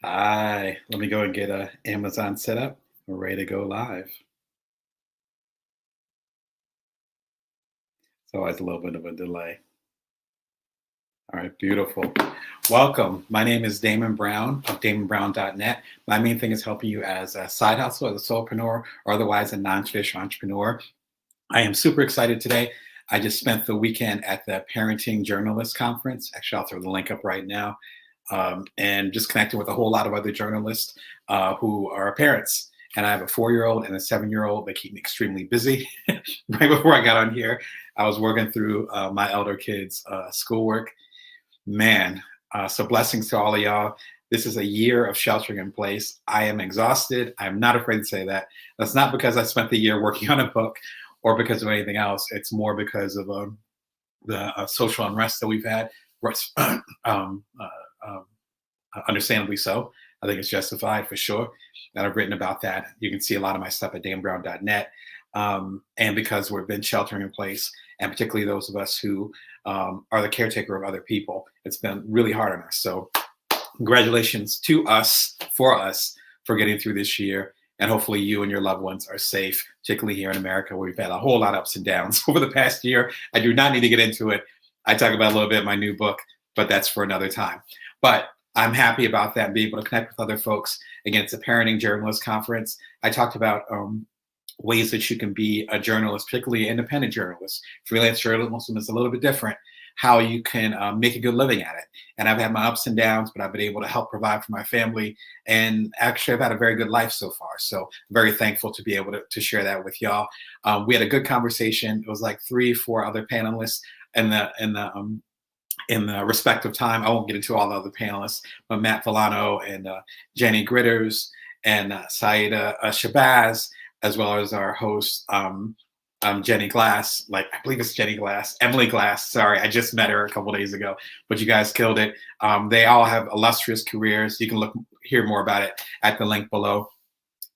Hi, let me go and get Amazon set up. We're ready to go live. It's always a little bit of a delay. All right, beautiful. Welcome. My name is Damon Brown of damonbrown.net. My main thing is helping you as a side hustle, as a solopreneur, or otherwise a non-traditional entrepreneur. I am super excited today. I just spent the weekend at the Parenting Journalist Conference. Actually, I'll throw the link up right now. And just connected with a whole lot of other journalists who are parents. And I have a 4-year-old and a 7-year-old. They keep me extremely busy. Right before I got on here, I was working through my elder kids' schoolwork. Man, so blessings to all of y'all. This is a year of sheltering in place. I am exhausted. I'm not afraid to say that. That's not because I spent the year working on a book or because of anything else. It's more because of the social unrest that we've had. Um, Understandably so. I think it's justified for sure. And I've written about that. You can see a lot of my stuff at damonbrown.net. And because we've been sheltering in place, and particularly those of us who are the caretaker of other people, it's been really hard on us. So congratulations to us, for getting through this year. And hopefully you and your loved ones are safe, particularly here in America, where we've had a whole lot of ups and downs over the past year. I do not need to get into it. I talk about a little bit in my new book, but that's for another time. But I'm happy about that and be able to connect with other folks. Again, it's a Parenting Journalist Conference. I talked about ways that you can be a journalist, particularly an independent journalist. Freelance journalism is a little bit different, how you can make a good living at it. And I've had my ups and downs, but I've been able to help provide for my family. And actually, I've had a very good life so far. So I'm very thankful to be able to share that with y'all. We had a good conversation. It was like 3-4 other panelists in the respective time. I won't get into all the other panelists, but Matt Villano and Jenny Gritters and Saida Shabazz, as well as our host, Jenny Glass. Like, I believe it's Jenny Glass, Emily Glass. Sorry, I just met her a couple days ago, but you guys killed it. They all have illustrious careers. You can hear more about it at the link below.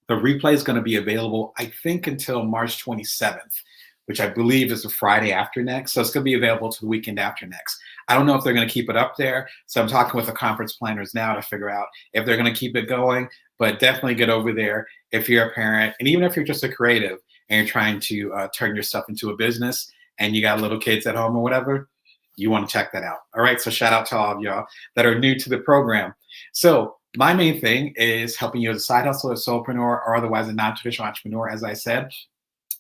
The replay is going to be available, I think, until March 27th, which I believe is the Friday after next. So it's going to be available to the weekend after next. I don't know if they're going to keep it up there. So I'm talking with the conference planners now to figure out if they're going to keep it going, but definitely get over there if you're a parent. And even if you're just a creative and you're trying to turn your stuff into a business and you got little kids at home or whatever, you want to check that out. All right. So shout out to all of y'all that are new to the program. So my main thing is helping you as a side hustler, a solopreneur, or otherwise a non-traditional entrepreneur. As I said,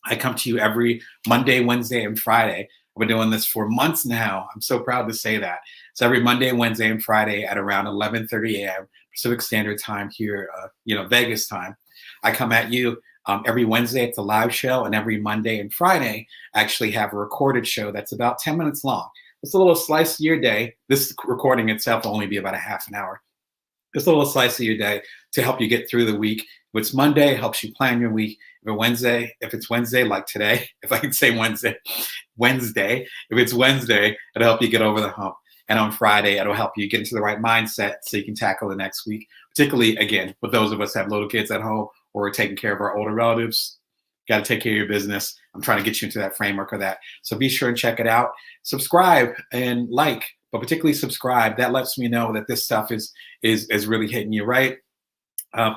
I come to you every Monday, Wednesday, and Friday. I've been doing this for months now. I'm so proud to say that. So every Monday, Wednesday, and Friday at around 11:30 a.m. Pacific Standard Time here, Vegas time. I come at you every Wednesday. It's a live show, and every Monday and Friday, I actually have a recorded show that's about 10 minutes long. It's a little slice of your day. This recording itself will only be about a half an hour. Just a little slice of your day to help you get through the week. If it's Monday, it helps you plan your week. If it's Wednesday, like today, if I can say Wednesday, if it's Wednesday, it'll help you get over the hump. And on Friday, it'll help you get into the right mindset so you can tackle the next week, particularly, again, with those of us that have little kids at home or are taking care of our older relatives. Got to take care of your business. I'm trying to get you into that framework of that. So be sure and check it out. Subscribe and like, but particularly subscribe. That lets me know that this stuff is really hitting you right.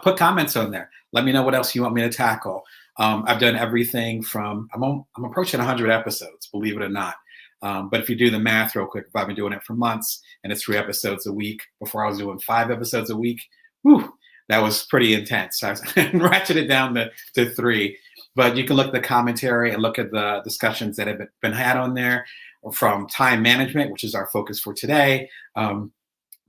Put comments on there. Let me know what else you want me to tackle. I've done everything from, I'm approaching 100 episodes, believe it or not. But if you do the math real quick, I've been doing it for months and it's 3 episodes a week. Before I was doing 5 episodes a week. Whew, that was pretty intense. So I ratcheted it down to 3. But you can look at the commentary and look at the discussions that have been had on there, from time management, which is our focus for today,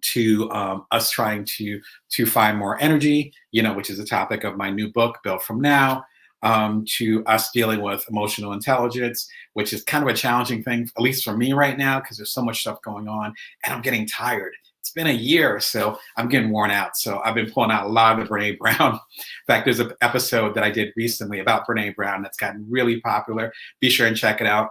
to us trying to find more energy, which is the topic of my new book, Built From Now, to us dealing with emotional intelligence, which is kind of a challenging thing, at least for me right now, because there's so much stuff going on and I'm getting tired. It's been a year, so I'm getting worn out. So I've been pulling out a lot of Brene Brown. In fact, there's an episode that I did recently about Brene Brown that's gotten really popular. Be sure and check it out.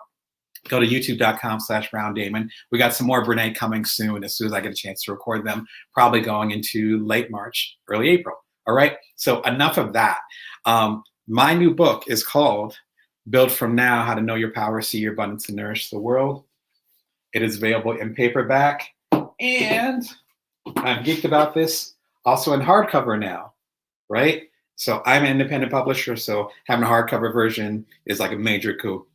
Go to youtube.com/BrownDamon. We got some more Brene coming soon as soon as I get a chance to record them, probably going into late March, early April. All right. So enough of that. My new book is called Build From Now, How to Know Your Power, See Your Abundance, and Nourish the World. It is available in paperback. And I'm geeked about this. Also in hardcover now, right? So I'm an independent publisher, so having a hardcover version is like a major coup.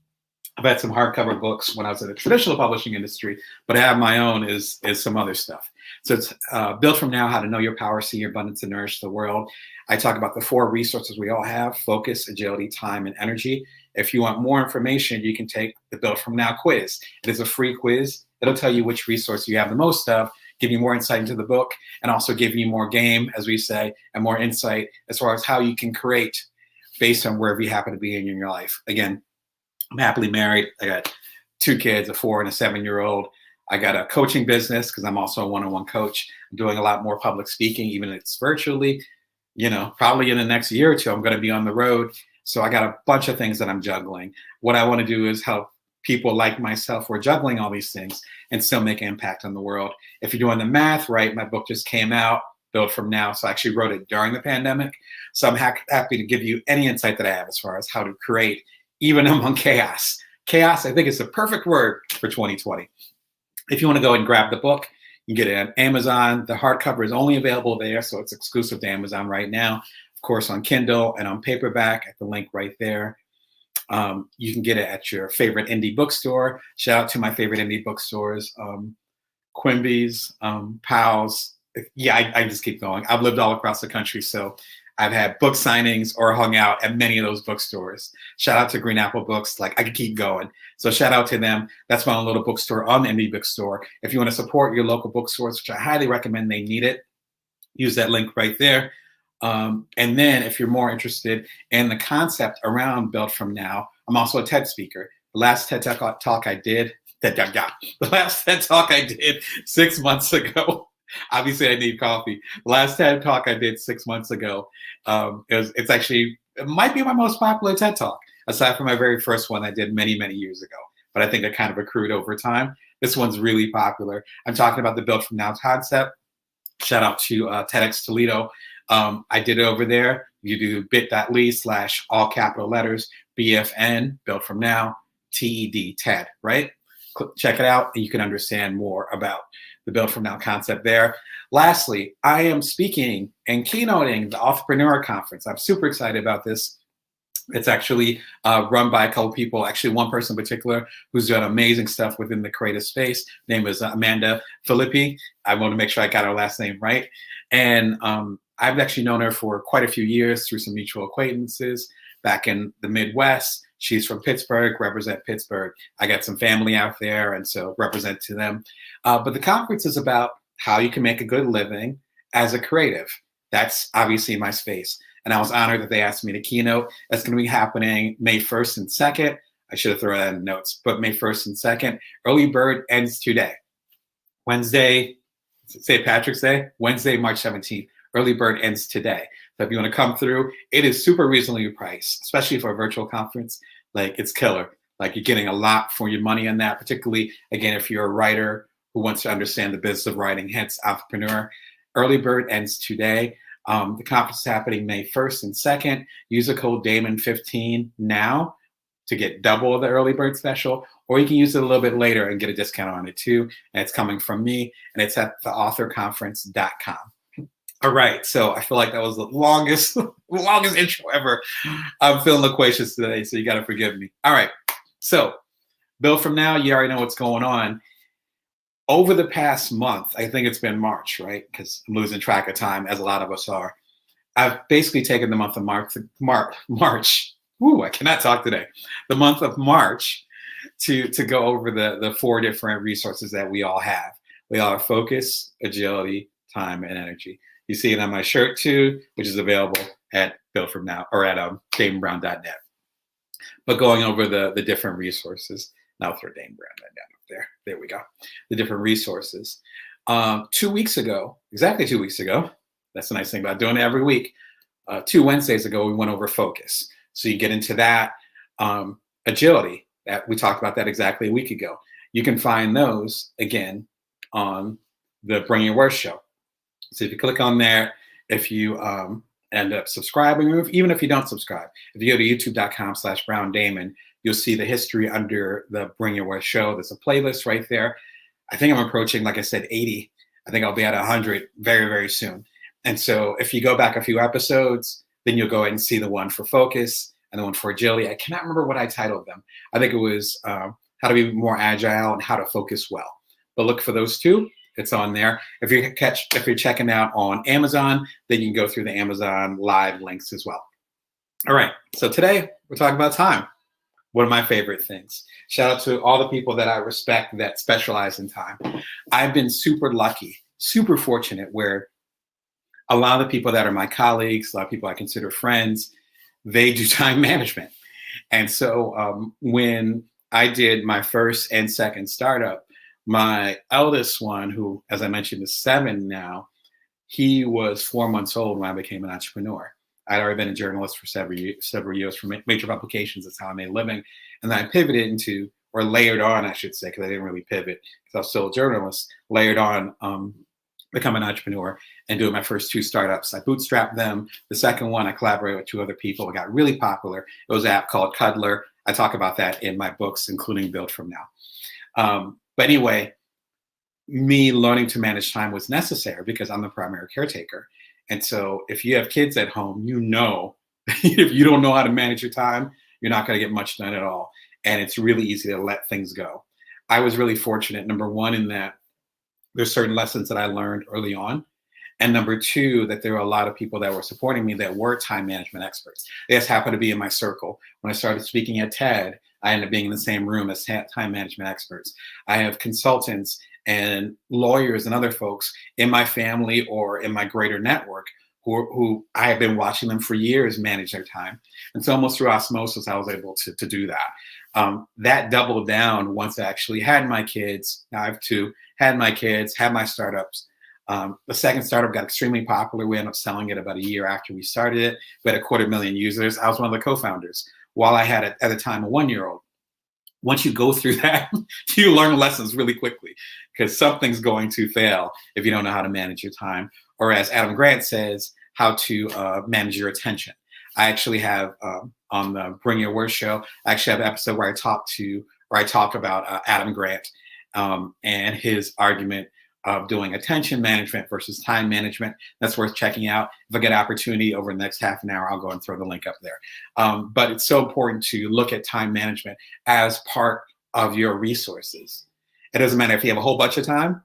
I've had some hardcover books when I was in the traditional publishing industry, but I have my own is some other stuff. So it's Built From Now: How to Know Your Power, See Your Abundance, and Nourish the World. I talk about the 4 resources we all have: focus, agility, time, and energy. If you want more information, you can take the Built From Now quiz. It is a free quiz. It'll tell you which resource you have the most of, give you more insight into the book, and also give you more game, as we say, and more insight as far as how you can create based on wherever you happen to be in your life. Again, I'm happily married. I got 2 kids, a 4 and a 7-year-old. I got a coaching business because I'm also a one-on-one coach. I'm doing a lot more public speaking, even if it's virtually. Probably in the next year or 2, I'm going to be on the road. So I got a bunch of things that I'm juggling. What I want to do is help people like myself who are juggling all these things and still make an impact on the world. If you're doing the math right, my book just came out, Built From Now. So I actually wrote it during the pandemic. So I'm happy to give you any insight that I have as far as how to create even among chaos. Chaos, I think, is the perfect word for 2020. If you want to go and grab the book, you can get it on Amazon. The hardcover is only available there, so it's exclusive to Amazon right now. Of course, on Kindle and on paperback at the link right there. You can get it at your favorite indie bookstore. Shout out to my favorite indie bookstores, Quimby's, Powell's. Yeah, I just keep going. I've lived all across the country, so I've had book signings or hung out at many of those bookstores. Shout out to Green Apple Books. Like, I could keep going. So shout out to them. That's my own little bookstore on the indie bookstore. If you want to support your local bookstores, which I highly recommend, they need it, use that link right there. And then if you're more interested in the concept around Built From Now, I'm also a TED speaker. The last TED talk I did, the last TED talk I did 6 months ago. Obviously, I need coffee. The last TED talk I did 6 months ago, it might be my most popular TED talk, aside from my very first one I did many, many years ago. But I think it kind of accrued over time. This one's really popular. I'm talking about the Built From Now concept. Shout out to TEDx Toledo. I did it over there. You do bit.ly/all capital letters, BFN, Built From Now, TED, TED, right? Check it out, and you can understand more about the Built From Now concept there. Lastly, I am speaking and keynoting the Authorpreneur conference. I'm super excited about this. It's actually run by a couple people, actually one person in particular who's done amazing stuff within the creative space. Her name is Amanda Filippi. I want to make sure I got her last name right. And I've actually known her for quite a few years through some mutual acquaintances back in the Midwest. She's from Pittsburgh, represent Pittsburgh. I got some family out there, and so represent to them. But the conference is about how you can make a good living as a creative. That's obviously my space. And I was honored that they asked me to keynote. That's going to be happening May 1st and 2nd. I should have thrown that in the notes, but May 1st and 2nd. Early bird ends today. Wednesday, St. Patrick's Day, Wednesday, March 17th. Early bird ends today. So if you want to come through, it is super reasonably priced, especially for a virtual conference. Like, it's killer. Like, you're getting a lot for your money on that, particularly, again, if you're a writer who wants to understand the business of writing, hence Authorpreneur. Early bird ends today. The conference is happening May 1st and 2nd. Use the code Damon15 now to get double of the early bird special, or you can use it a little bit later and get a discount on it too. And it's coming from me, and it's at theauthorconference.com. All right, so I feel like that was the longest intro ever. I'm feeling loquacious today, so you got to forgive me. All right, so Built From Now, you already know what's going on. Over the past month, I think it's been March, right? Because I'm losing track of time, as a lot of us are. I've basically taken the month of March. Ooh, I cannot talk today. The month of March to go over the 4 different resources that we all have. We all have focus, agility, time, and energy. You see it on my shirt too, which is available at Built From Now or at DamonBrown.net. But going over the different resources, now throw DamonBrown.net up there. There we go. The different resources. 2 weeks ago, exactly 2 weeks ago, that's the nice thing about doing it every week. 2 Wednesdays ago, we went over focus. So you get into that. Agility, that we talked about that exactly a week ago. You can find those again on the Bring Your Worst show. So if you click on there, if you end up subscribing, or even if you don't subscribe, if you go to youtube.com/BrownDamon, you'll see the history under the Bring Your Worst show. There's a playlist right there. I think I'm approaching, like I said, 80. I think I'll be at 100 very, very soon. And so if you go back a few episodes, then you'll go ahead and see the one for focus and the one for agility. I cannot remember what I titled them. I think it was how to be more agile and how to focus well. But look for those two. It's on there. If you're checking out on Amazon, then you can go through the Amazon live links as well. All right. So today we're talking about time. One of my favorite things. Shout out to all the people that I respect that specialize in time. I've been super lucky, super fortunate where a lot of the people that are my colleagues, a lot of people I consider friends, they do time management. And so when I did my first and second startup, my eldest one, who, as I mentioned, is 7 now, he was 4 months old when I became an entrepreneur. I'd already been a journalist for several years for major publications. That's how I made a living. And then I pivoted into, or layered on, I should say, because I didn't really pivot because I was still a journalist, layered on become an entrepreneur and doing my first 2 startups. I bootstrapped them. The second one, I collaborated with 2 other people. It got really popular. It was an app called Cuddler. I talk about that in my books, including Build From Now. But anyway, me learning to manage time was necessary because I'm the primary caretaker. And so if you have kids at home, you know, if you don't know how to manage your time, you're not going to get much done at all. And it's really easy to let things go. I was really fortunate, number one, in that there's certain lessons that I learned early on. And number 2, that there were a lot of people that were supporting me that were time management experts. They just happened to be in my circle. When I started speaking at TED, I ended up being in the same room as time management experts. I have consultants and lawyers and other folks in my family or in my greater network who I have been watching them for years manage their time. And so almost through osmosis, I was able to do that. That doubled down once I actually had my kids. Now I have 2, had my kids, had my startups. The second startup got extremely popular. We ended up selling it about a year after we started it. We had 250,000 users. I was one of the co-founders while I had, at the time, a 1-year-old. Once you go through that, you learn lessons really quickly because something's going to fail if you don't know how to manage your time. Or as Adam Grant says, how to manage your attention. I actually have on the Bring Your Worst show, I actually have an episode where I talk about Adam Grant and his argument of doing attention management versus time management. That's worth checking out. If I get an opportunity over the next half an hour, I'll go and throw the link up there. But it's so important to look at time management as part of your resources. It doesn't matter if you have a whole bunch of time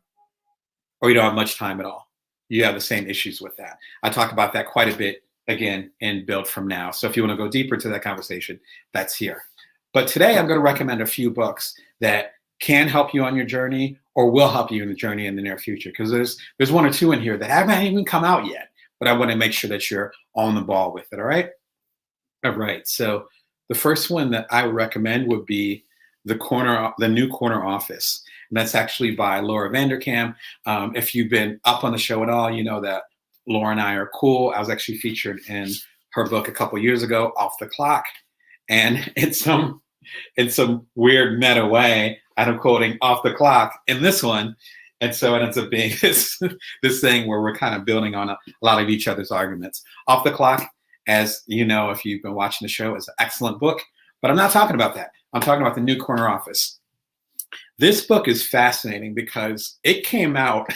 or you don't have much time at all. You have the same issues with that. I talk about that quite a bit, again, in Build From Now. So if you want to go deeper into that conversation, that's here. But today I'm going to recommend a few books that can help you on your journey or will help you in the journey in the near future. Because there's 1 or 2 in here that haven't even come out yet, but I want to make sure that you're on the ball with it. All right. All right. So the first one that I would recommend would be The New Corner Office. And that's actually by Laura Vanderkam. If you've been up on the show at all, you know that Laura and I are cool. I was actually featured in her book a couple years ago, Off the Clock. And in some weird meta way, I'm quoting off the clock in this one. And so it ends up being this thing where we're kind of building on a lot of each other's arguments. Off the Clock, as you know, if you've been watching the show, is an excellent book. But I'm not talking about that. I'm talking about The New Corner Office. This book is fascinating because it came out,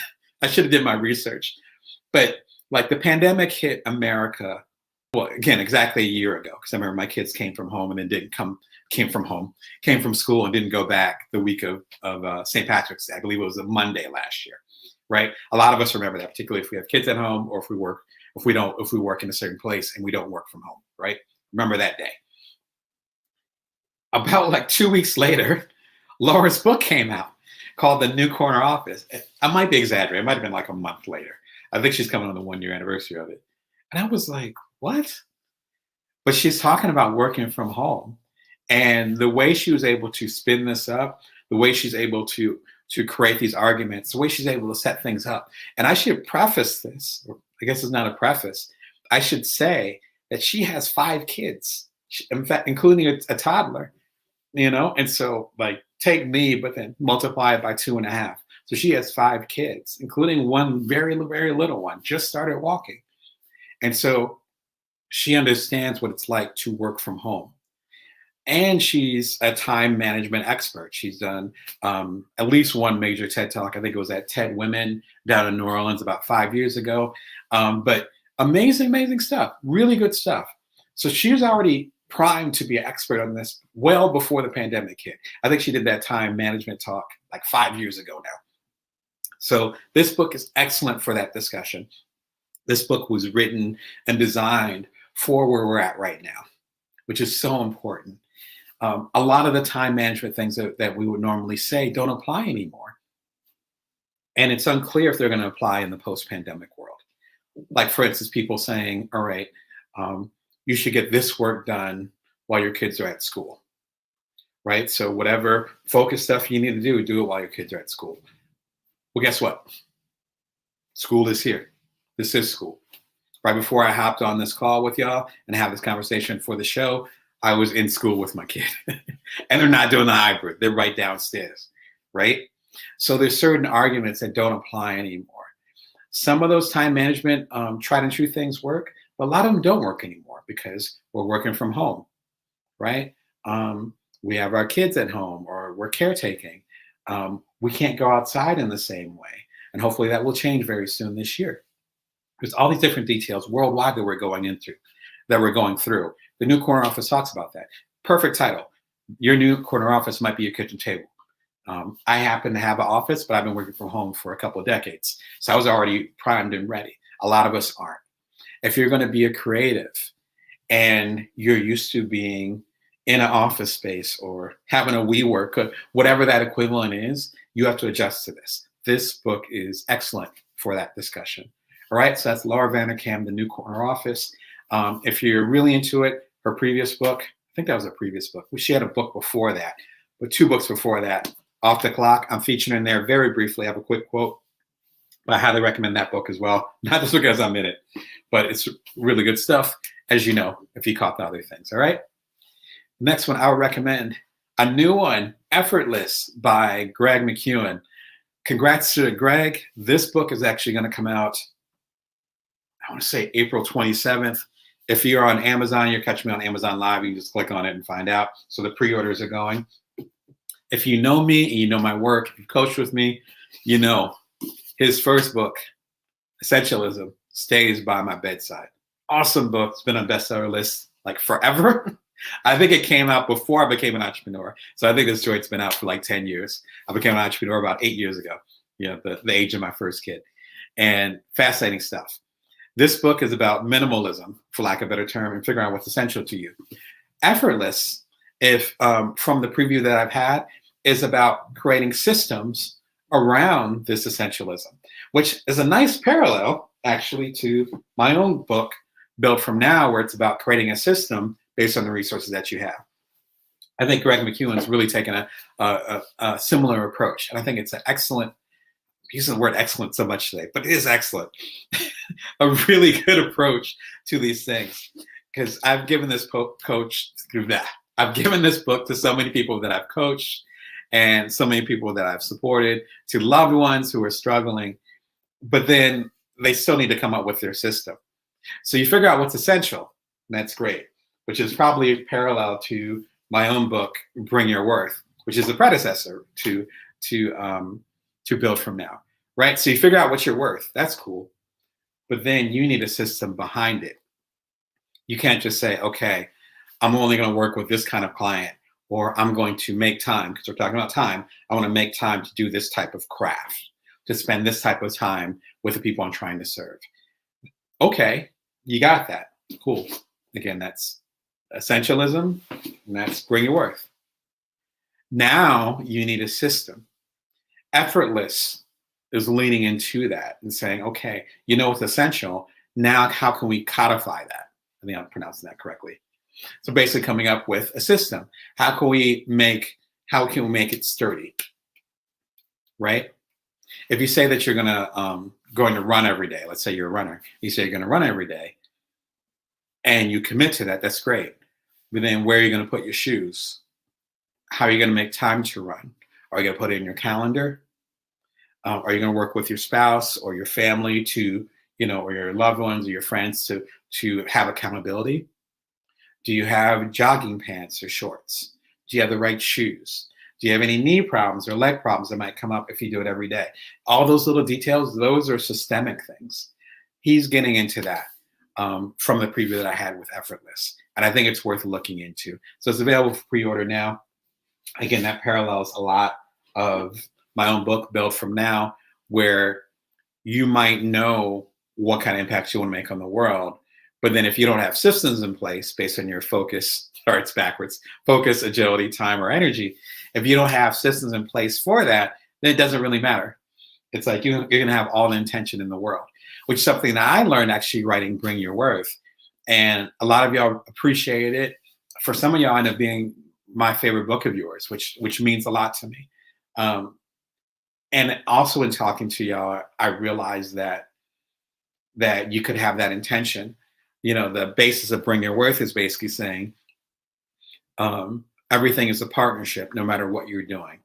I should have did my research, but like the pandemic hit America, well, again, exactly a year ago, because I remember my kids came from home and then came from school and didn't go back the week of St. Patrick's Day. I believe it was a Monday last year, right? A lot of us remember that, particularly if we have kids at home or if we work in a certain place and we don't work from home, right? Remember that day. About like 2 weeks later, Laura's book came out called The New Corner Office. I might be exaggerating. It might have been like a month later. I think she's coming on the 1-year anniversary of it. And I was like, what? But she's talking about working from home. And the way she was able to spin this up, the way she's able to create these arguments, the way she's able to set things up. And I should preface this, or I guess it's not a preface. I should say that she has 5 kids, in fact, including a toddler, And so like take me, but then multiply it by 2.5. So she has 5 kids, including one very, very little one, just started walking. And so she understands what it's like to work from home. And she's a time management expert. She's done at least one major TED Talk. I think it was at TED Women down in New Orleans about 5 years ago. But amazing stuff, really good stuff. So she was already primed to be an expert on this well before the pandemic hit. I think she did that time management talk like 5 years ago now. So this book is excellent for that discussion. This book was written and designed for where we're at right now, which is so important. A lot of the time management things that we would normally say don't apply anymore. And it's unclear if they're going to apply in the post-pandemic world. Like, for instance, people saying, all right, you should get this work done while your kids are at school, right? So whatever focus stuff you need to do it while your kids are at school. Well, guess what? School is here. This is school. Right before I hopped on this call with y'all and have this conversation for the show, I was in school with my kid. And they're not doing the hybrid. They're right downstairs, right? So there's certain arguments that don't apply anymore. Some of those time management tried and true things work, but a lot of them don't work anymore because we're working from home, right? We have our kids at home or we're caretaking. We can't go outside in the same way. And hopefully that will change very soon this year. There's all these different details worldwide that we're going through. The New Corner Office talks about that. Perfect title. Your new corner office might be your kitchen table. I happen to have an office, but I've been working from home for a couple of decades. So I was already primed and ready. A lot of us aren't. If you're going to be a creative and you're used to being in an office space or having a WeWork, whatever that equivalent is, you have to adjust to this. This book is excellent for that discussion. All right, so that's Laura Vanderkam, The New Corner Office. If you're really into it, her previous book, I think that was a previous book. She had a book before that, but 2 books before that, Off the Clock. I'm featuring in there very briefly. I have a quick quote, but I highly recommend that book as well. Not just because I'm in it, but it's really good stuff, as you know, if you caught the other things, all right? Next one, I would recommend a new one, Effortless by Greg McKeown. Congrats to Greg. This book is actually going to come out, I want to say April 27th. If you're on Amazon, you're catching me on Amazon Live. You can just click on it and find out. So the pre-orders are going. If you know me and you know my work, if you've coached with me, you know his first book, Essentialism, stays by my bedside. Awesome book. It's been on bestseller list like forever. I think it came out before I became an entrepreneur. So I think this joint's been out for like 10 years. I became an entrepreneur about 8 years ago, the age of my first kid. And fascinating stuff. This book is about minimalism, for lack of a better term, and figuring out what's essential to you. Effortless, if from the preview that I've had, is about creating systems around this essentialism, which is a nice parallel, actually, to my own book, Built From Now, where it's about creating a system based on the resources that you have. I think Greg McKeown's really taken a similar approach, and I think it's an excellent, I'm using the word excellent so much today, but it is excellent. A really good approach to these things, because I've given this I've given this book to so many people that I've coached and so many people that I've supported, to loved ones who are struggling, but then they still need to come up with their system. So you figure out what's essential, and that's great, which is probably parallel to my own book, Bring Your Worth, which is the predecessor to Build From Now, right? So you figure out what you're worth. That's cool. But then you need a system behind it. You can't just say, okay, I'm only going to work with this kind of client, or I'm going to make time, because we're talking about time. I want to make time to do this type of craft, to spend this type of time with the people I'm trying to serve. Okay, you got that. Cool. Again, that's essentialism, and that's Bring Your Worth. Now you need a system. Effortless is leaning into that and saying, okay, you know what's essential. Now, how can we codify that? I think I'm pronouncing that correctly. So basically coming up with a system. How can we make it sturdy, right? If you say that you're going to run every day, let's say you're a runner, you say you're going to run every day, and you commit to that, that's great. But then where are you going to put your shoes? How are you going to make time to run? Are you going to put it in your calendar? Are you going to work with your spouse or your family to, or your loved ones or your friends to have accountability? Do you have jogging pants or shorts? Do you have the right shoes? Do you have any knee problems or leg problems that might come up if you do it every day? All those little details, those are systemic things. He's getting into that from the preview that I had with Effortless. And I think it's worth looking into. So it's available for pre-order now. Again, that parallels a lot of my own book, Build From Now, where you might know what kind of impact you want to make on the world. But then if you don't have systems in place based on your focus, starts backwards, focus, agility, time, or energy, if you don't have systems in place for that, then it doesn't really matter. It's like you're going to have all the intention in the world, which is something that I learned actually writing Bring Your Worth. And a lot of y'all appreciated it. For some of y'all, end up being my favorite book of yours, which means a lot to me. And also in talking to y'all, I realized that you could have that intention. You know, the basis of Bring Your Worth is basically saying everything is a partnership, no matter what you're doing.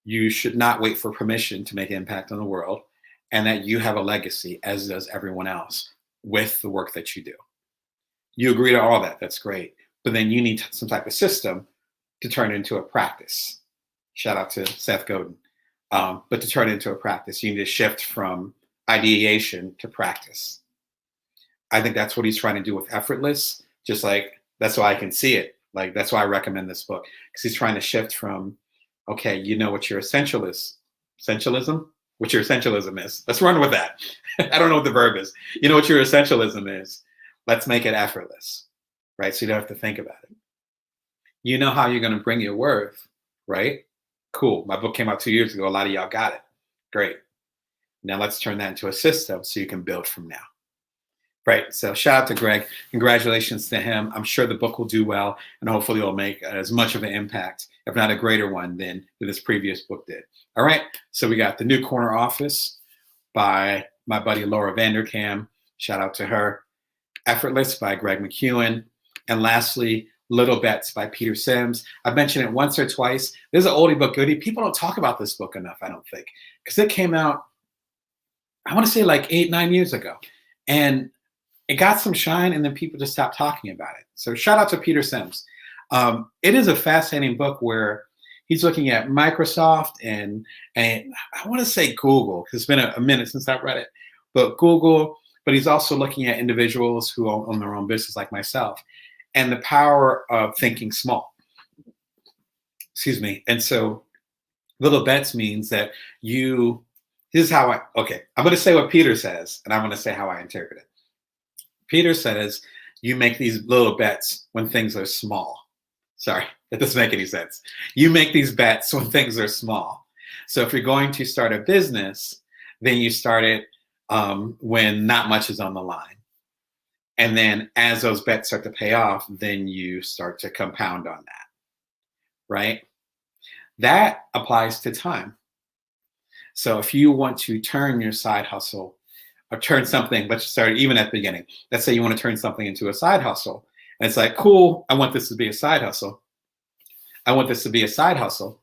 You should not wait for permission to make an impact on the world, and that you have a legacy, as does everyone else, with the work that you do. You agree to all that. That's great. But then you need some type of system to turn it into a practice. Shout out to Seth Godin. But to turn it into a practice, you need to shift from ideation to practice. I think that's what he's trying to do with Effortless. Just like, that's why I can see it. Like, that's why I recommend this book, because he's trying to shift from, okay, you know what your essentialism, what your essentialism is. Let's run with that. I don't know what the verb is. You know what your essentialism is. Let's make it effortless, right? So you don't have to think about it. You know how you're going to bring your worth, right? Cool. My book came out 2 years ago. A lot of y'all got it. Great. Now let's turn that into a system so you can build from now. Right. So shout out to Greg. Congratulations to him. I'm sure the book will do well, and hopefully it'll make as much of an impact, if not a greater one, than this previous book did. All right. So we got The New Corner Office by my buddy Laura Vanderkam. Shout out to her. Effortless by Greg McKeown. And lastly, Little Bets by Peter Sims. I've mentioned it once or twice. This is an oldie but goodie. People don't talk about this book enough, I don't think, because it came out, I want to say like 8-9 years ago. And it got some shine, and then people just stopped talking about it. So shout out to Peter Sims. It is a fascinating book where he's looking at Microsoft and I want to say Google, because it's been a minute since I've read it, but Google, but he's also looking at individuals who own their own business like myself, and the power of thinking small. Excuse me. And so Little Bets means that this is how I'm going to say what Peter says, and I'm going to say how I interpret it. Peter says you make these little bets when things are small. Sorry, that doesn't make any sense. You make these bets when things are small. So if you're going to start a business, then you start it when not much is on the line. And then as those bets start to pay off, then you start to compound on that, right? That applies to time. So if you want to turn your side hustle or turn something, let's start even at the beginning. Let's say you want to turn something into a side hustle. And it's like, cool, I want this to be a side hustle. I want this to be a side hustle.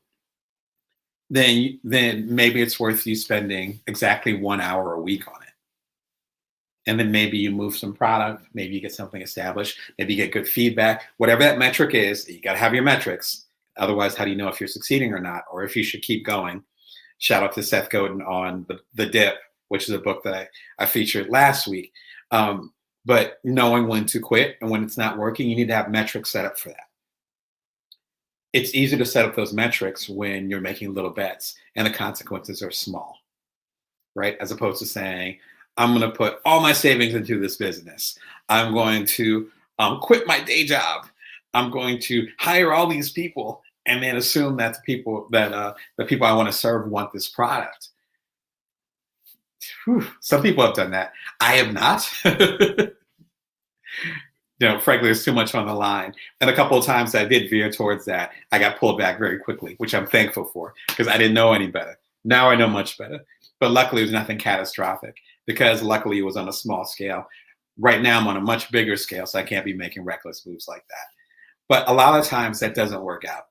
Then maybe it's worth you spending exactly 1 hour a week on it. And then maybe you move some product, maybe you get something established, maybe you get good feedback, whatever that metric is, you got to have your metrics. Otherwise, how do you know if you're succeeding or not, or if you should keep going? Shout out to Seth Godin on The Dip, which is a book that I featured last week. But knowing when to quit and when it's not working, you need to have metrics set up for that. It's easy to set up those metrics when you're making little bets and the consequences are small, right? As opposed to saying, I'm going to put all my savings into this business. I'm going to quit my day job. I'm going to hire all these people and then assume that the people I want to serve want this product. Whew, some people have done that. I have not. Frankly, there's too much on the line. And a couple of times I did veer towards that. I got pulled back very quickly, which I'm thankful for, because I didn't know any better. Now I know much better. But luckily, it was nothing catastrophic, because luckily it was on a small scale. Right now, I'm on a much bigger scale, so I can't be making reckless moves like that. But a lot of times that doesn't work out.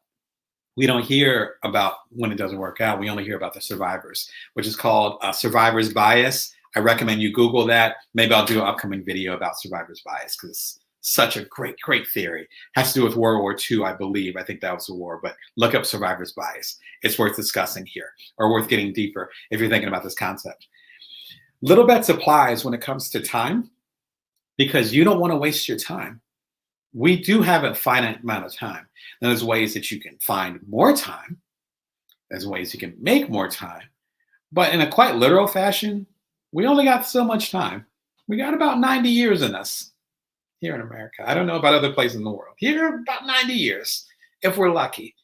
We don't hear about when it doesn't work out. We only hear about the survivors, which is called survivor's bias. I recommend you Google that. Maybe I'll do an upcoming video about survivor's bias, because Such a great theory. Has to do with World War II, I believe. I think that was the war, but look up survivor's bias. It's worth discussing here, or worth getting deeper if you're thinking about this concept. Little bets applies when it comes to time, because you don't want to waste your time. We do have a finite amount of time. Now, there's ways that you can find more time. There's ways you can make more time. But in a quite literal fashion, we only got so much time. We got about 90 years in us here in America. I don't know about other places in the world. Here, about 90 years, if we're lucky.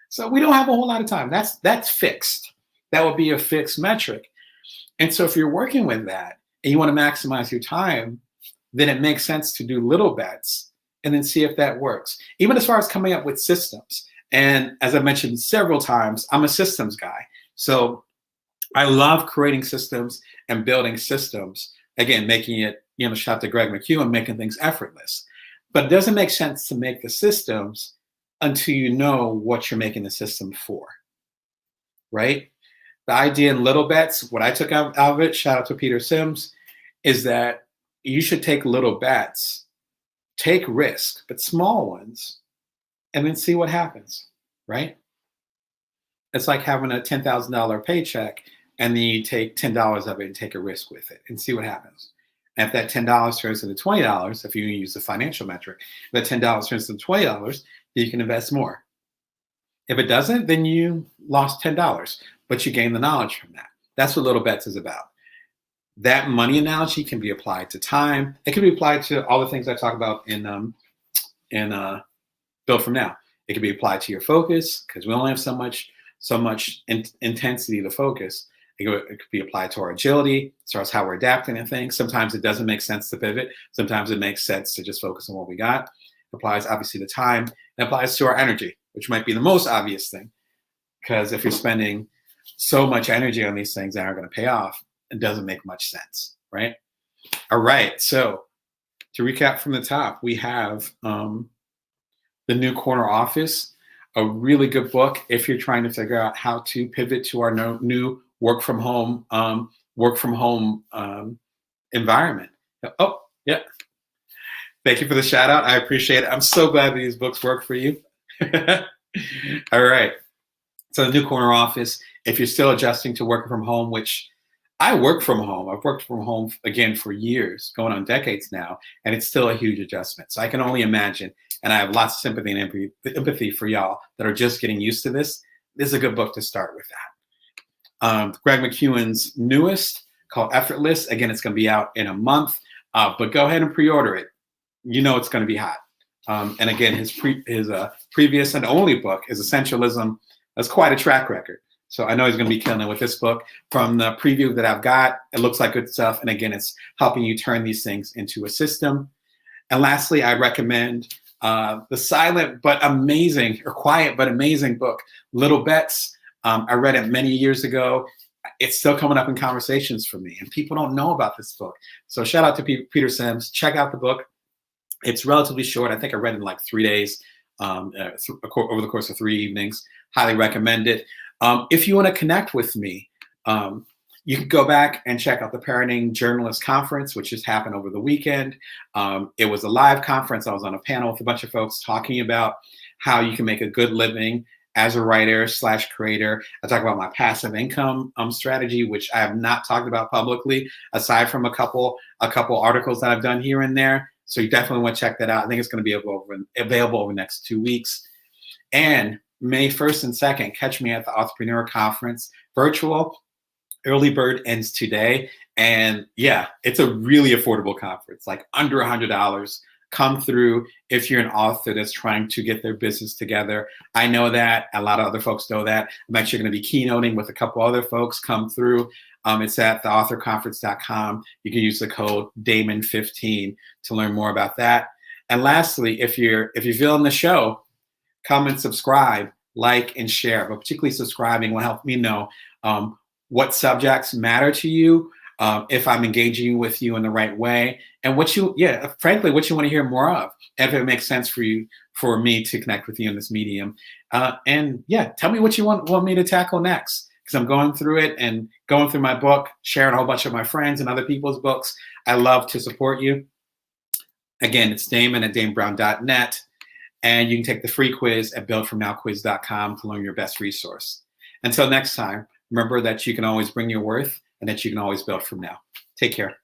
So we don't have a whole lot of time. That's fixed. That would be a fixed metric. And so if you're working with that and you want to maximize your time, then it makes sense to do little bets and then see if that works. Even as far as coming up with systems. And as I mentioned several times, I'm a systems guy. So I love creating systems and building systems. Again, making it, shout out to Greg McKeown, making things effortless. But it doesn't make sense to make the systems until you know what you're making the system for, right? The idea in little bets, what I took out of it, shout out to Peter Sims, is that you should take little bets, take risk, but small ones, and then see what happens, right? It's like having a $10,000 paycheck, and then you take $10 of it and take a risk with it and see what happens. And if that $10 turns into $20, if you use the financial metric, that $10 turns into $20, then you can invest more. If it doesn't, then you lost $10, but you gain the knowledge from that. That's what little bets is about. That money analogy can be applied to time. It can be applied to all the things I talk about in Build From Now. It can be applied to your focus, because we only have so much intensity to focus. It could be applied to our agility, as far as how we're adapting to things. Sometimes it doesn't make sense to pivot. Sometimes it makes sense to just focus on what we got. It applies obviously to time. It applies to our energy, which might be the most obvious thing. Because if you're spending so much energy on these things that aren't going to pay off, it doesn't make much sense, right? All right, so to recap from the top, we have The New Corner Office, a really good book if you're trying to figure out how to pivot to our new work from home environment. Oh, yeah. Thank you for the shout out. I appreciate it. I'm so glad these books work for you. All right. So The New Corner Office, if you're still adjusting to working from home, which I work from home. I've worked from home, again, for years, going on decades now, and it's still a huge adjustment. So I can only imagine, and I have lots of sympathy and empathy for y'all that are just getting used to this. This is a good book to start with that. Greg McKeown's newest, called Effortless. Again, it's going to be out in a month, but go ahead and pre-order it. You know it's going to be hot. And again, his previous and only book is Essentialism. That's quite a track record. So I know he's going to be killing it with this book. From the preview that I've got, it looks like good stuff. And again, it's helping you turn these things into a system. And lastly, I recommend the silent but amazing, or quiet but amazing book, Little Bets. I read it many years ago. It's still coming up in conversations for me, and people don't know about this book. So shout out to Peter Sims. Check out the book. It's relatively short. I think I read it in like 3 days, over the course of 3 evenings. Highly recommend it. If you want to connect with me, you can go back and check out the Parenting Journalist Conference, which just happened over the weekend. It was a live conference. I was on a panel with a bunch of folks talking about how you can make a good living as a writer / creator. I talk about my passive income strategy, which I have not talked about publicly, aside from a couple articles that I've done here and there. So you definitely want to check that out. I think it's going to be available over the next 2 weeks. And May 1st and 2nd, catch me at the Authorpreneur Conference, virtual. Early bird ends today. And yeah, it's a really affordable conference, like under $100. Come through if you're an author that's trying to get their business together. I know that. A lot of other folks know that. I'm actually going to be keynoting with a couple other folks. Come through. It's at theauthorconference.com. You can use the code Damon15 to learn more about that. And lastly, if you're feeling the show, come and subscribe, like, and share. But particularly subscribing will help me know what subjects matter to you, if I'm engaging with you in the right way, and frankly, what you want to hear more of, and if it makes sense for me to connect with you in this medium. And yeah, tell me what you want me to tackle next, because I'm going through it and going through my book, sharing a whole bunch of my friends and other people's books. I love to support you. Again, it's Damon at DamonBrown.net. And you can take the free quiz at buildfromnowquiz.com to learn your best resource. Until next time, remember that you can always bring your worth and that you can always build from now. Take care.